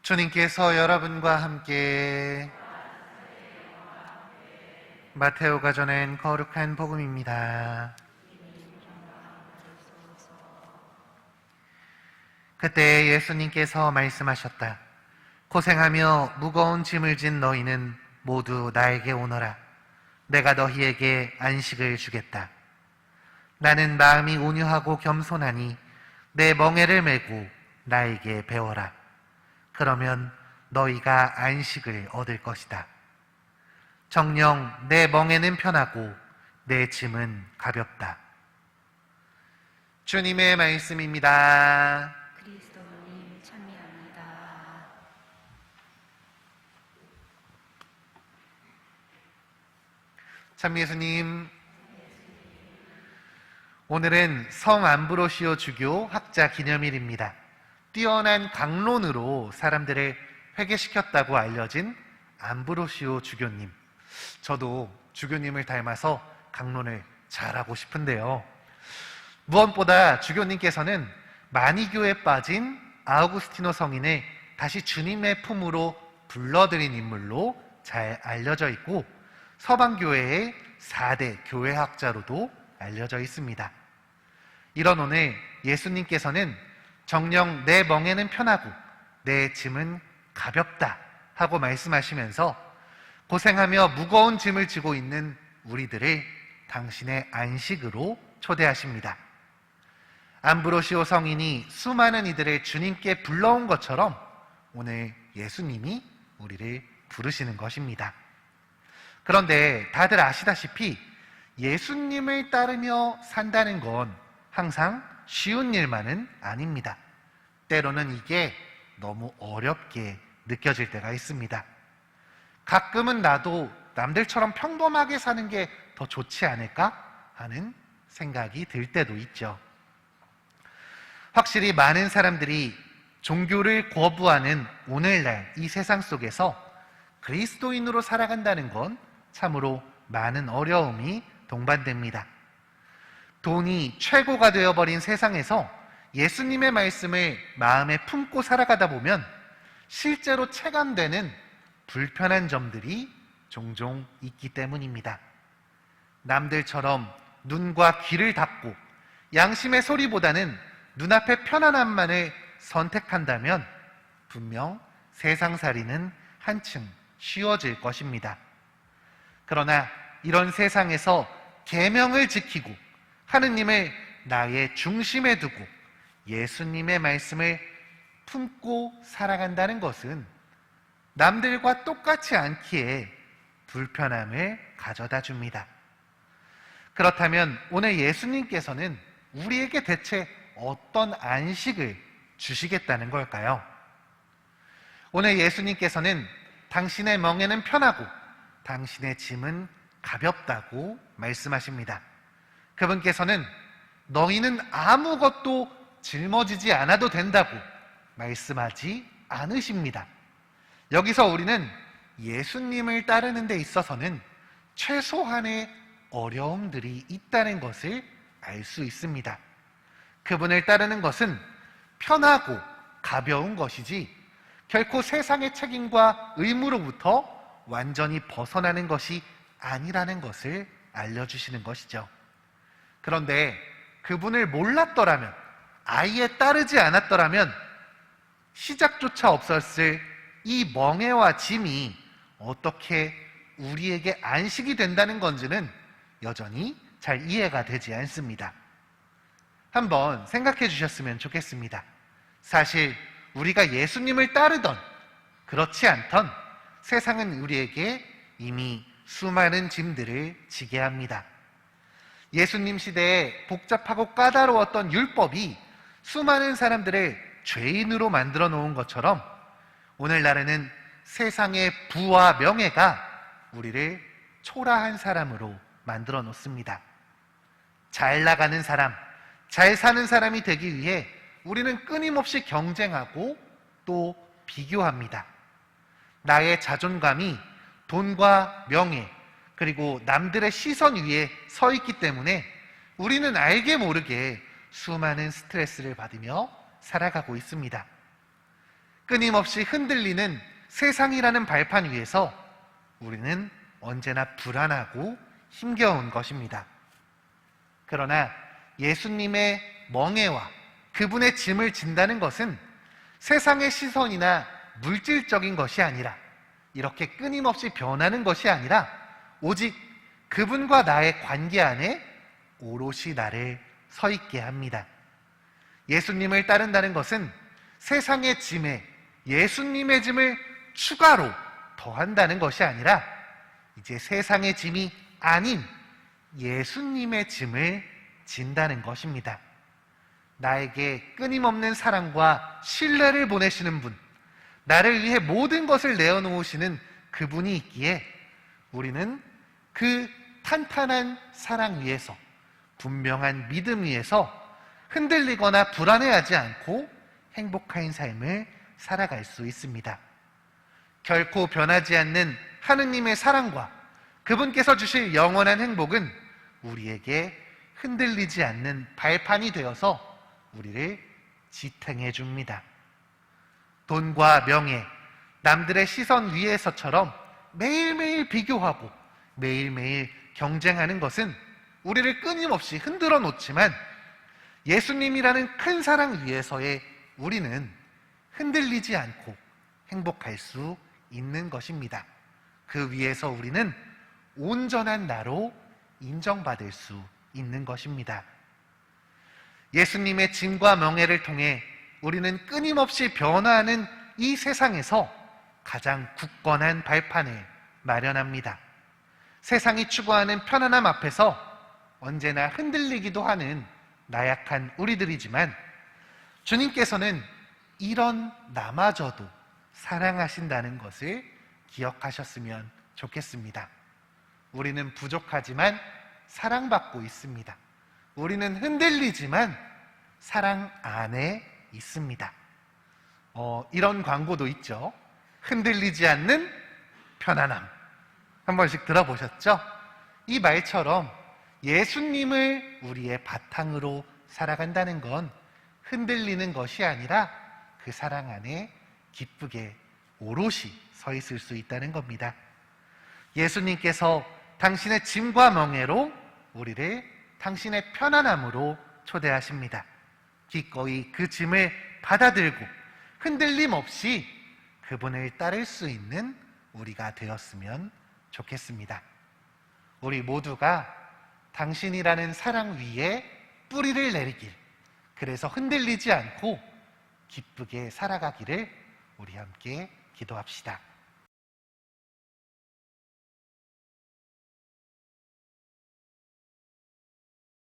주님께서 여러분과 함께 마테오가 전한 거룩한 복음입니다. 그때 예수님께서 말씀하셨다. 고생하며 무거운 짐을 진 너희는 모두 나에게 오너라. 내가 너희에게 안식을 주겠다. 나는 마음이 온유하고 겸손하니 내 멍에를 메고 나에게 배워라. 그러면 너희가 안식을 얻을 것이다. 정녕 내 멍에는 편하고 내 짐은 가볍다. 주님의 말씀입니다. 그리스도님 찬미합니다. 참 예수님, 오늘은 성 암브로시오 주교 학자 기념일입니다. 뛰어난 강론으로 사람들을 회개시켰다고 알려진 암브로시오 주교님. 저도 주교님을 닮아서 강론을 잘하고 싶은데요. 무엇보다 주교님께서는 마니교에 빠진 아우구스티노 성인을 다시 주님의 품으로 불러들인 인물로 잘 알려져 있고 서방교회의 4대 교회학자로도 알려져 있습니다. 이런 오늘 예수님께서는 정녕 내 멍에는 편하고 내 짐은 가볍다 하고 말씀하시면서 고생하며 무거운 짐을 지고 있는 우리들을 당신의 안식으로 초대하십니다. 암브로시오 성인이 수많은 이들을 주님께 불러온 것처럼 오늘 예수님이 우리를 부르시는 것입니다. 그런데 다들 아시다시피 예수님을 따르며 산다는 건 항상 쉬운 일만은 아닙니다. 때로는 이게 너무 어렵게 느껴질 때가 있습니다. 가끔은 나도 남들처럼 평범하게 사는 게 더 좋지 않을까 하는 생각이 들 때도 있죠. 확실히 많은 사람들이 종교를 거부하는 오늘날 이 세상 속에서 그리스도인으로 살아간다는 건 참으로 많은 어려움이 동반됩니다. 돈이 최고가 되어버린 세상에서 예수님의 말씀을 마음에 품고 살아가다 보면 실제로 체감되는 불편한 점들이 종종 있기 때문입니다. 남들처럼 눈과 귀를 닫고 양심의 소리보다는 눈앞의 편안함만을 선택한다면 분명 세상살이는 한층 쉬워질 것입니다. 그러나 이런 세상에서 계명을 지키고 하느님을 나의 중심에 두고 예수님의 말씀을 품고 살아간다는 것은 남들과 똑같지 않기에 불편함을 가져다 줍니다. 그렇다면 오늘 예수님께서는 우리에게 대체 어떤 안식을 주시겠다는 걸까요? 오늘 예수님께서는 당신의 멍에는 편하고 당신의 짐은 가볍다고 말씀하십니다. 그분께서는 너희는 아무것도 짊어지지 않아도 된다고 말씀하지 않으십니다. 여기서 우리는 예수님을 따르는 데 있어서는 최소한의 어려움들이 있다는 것을 알 수 있습니다. 그분을 따르는 것은 편하고 가벼운 것이지 결코 세상의 책임과 의무로부터 완전히 벗어나는 것이 아니라는 것을 알려주시는 것이죠. 그런데 그분을 몰랐더라면, 아예 따르지 않았더라면 시작조차 없었을 이 멍에와 짐이 어떻게 우리에게 안식이 된다는 건지는 여전히 잘 이해가 되지 않습니다. 한번 생각해 주셨으면 좋겠습니다. 사실 우리가 예수님을 따르던 그렇지 않던 세상은 우리에게 이미 수많은 짐들을 지게 합니다. 예수님 시대에 복잡하고 까다로웠던 율법이 수많은 사람들을 죄인으로 만들어 놓은 것처럼 오늘날에는 세상의 부와 명예가 우리를 초라한 사람으로 만들어 놓습니다. 잘 나가는 사람, 잘 사는 사람이 되기 위해 우리는 끊임없이 경쟁하고 또 비교합니다. 나의 자존감이 돈과 명예, 그리고 남들의 시선 위에 서 있기 때문에 우리는 알게 모르게 수많은 스트레스를 받으며 살아가고 있습니다. 끊임없이 흔들리는 세상이라는 발판 위에서 우리는 언제나 불안하고 힘겨운 것입니다. 그러나 예수님의 멍에와 그분의 짐을 진다는 것은 세상의 시선이나 물질적인 것이 아니라, 이렇게 끊임없이 변하는 것이 아니라 오직 그분과 나의 관계 안에 오롯이 나를 서 있게 합니다. 예수님을 따른다는 것은 세상의 짐에 예수님의 짐을 추가로 더한다는 것이 아니라 이제 세상의 짐이 아닌 예수님의 짐을 진다는 것입니다. 나에게 끊임없는 사랑과 신뢰를 보내시는 분, 나를 위해 모든 것을 내어놓으시는 그분이 있기에 우리는 그 탄탄한 사랑 위에서, 분명한 믿음 위에서 흔들리거나 불안해하지 않고 행복한 삶을 살아갈 수 있습니다. 결코 변하지 않는 하느님의 사랑과 그분께서 주실 영원한 행복은 우리에게 흔들리지 않는 발판이 되어서 우리를 지탱해 줍니다. 돈과 명예, 남들의 시선 위에서처럼 매일매일 비교하고 매일매일 경쟁하는 것은 우리를 끊임없이 흔들어 놓지만, 예수님이라는 큰 사랑 위에서의 우리는 흔들리지 않고 행복할 수 있는 것입니다. 그 위에서 우리는 온전한 나로 인정받을 수 있는 것입니다. 예수님의 짐과 명예를 통해 우리는 끊임없이 변화하는 이 세상에서 가장 굳건한 발판을 마련합니다. 세상이 추구하는 편안함 앞에서 언제나 흔들리기도 하는 나약한 우리들이지만, 주님께서는 이런 나마저도 사랑하신다는 것을 기억하셨으면 좋겠습니다. 우리는 부족하지만 사랑받고 있습니다. 우리는 흔들리지만 사랑 안에 있습니다. 이런 광고도 있죠. 흔들리지 않는 편안함. 한 번씩 들어보셨죠? 이 말처럼 예수님을 우리의 바탕으로 살아간다는 건 흔들리는 것이 아니라 그 사랑 안에 기쁘게 오롯이 서 있을 수 있다는 겁니다. 예수님께서 당신의 짐과 멍에로 우리를 당신의 편안함으로 초대하십니다. 기꺼이 그 짐을 받아들고 흔들림 없이 그분을 따를 수 있는 우리가 되었으면 좋겠습니다. 우리 모두가 당신이라는 사랑 위에 뿌리를 내리길, 그래서 흔들리지 않고 기쁘게 살아가기를 우리 함께 기도합시다.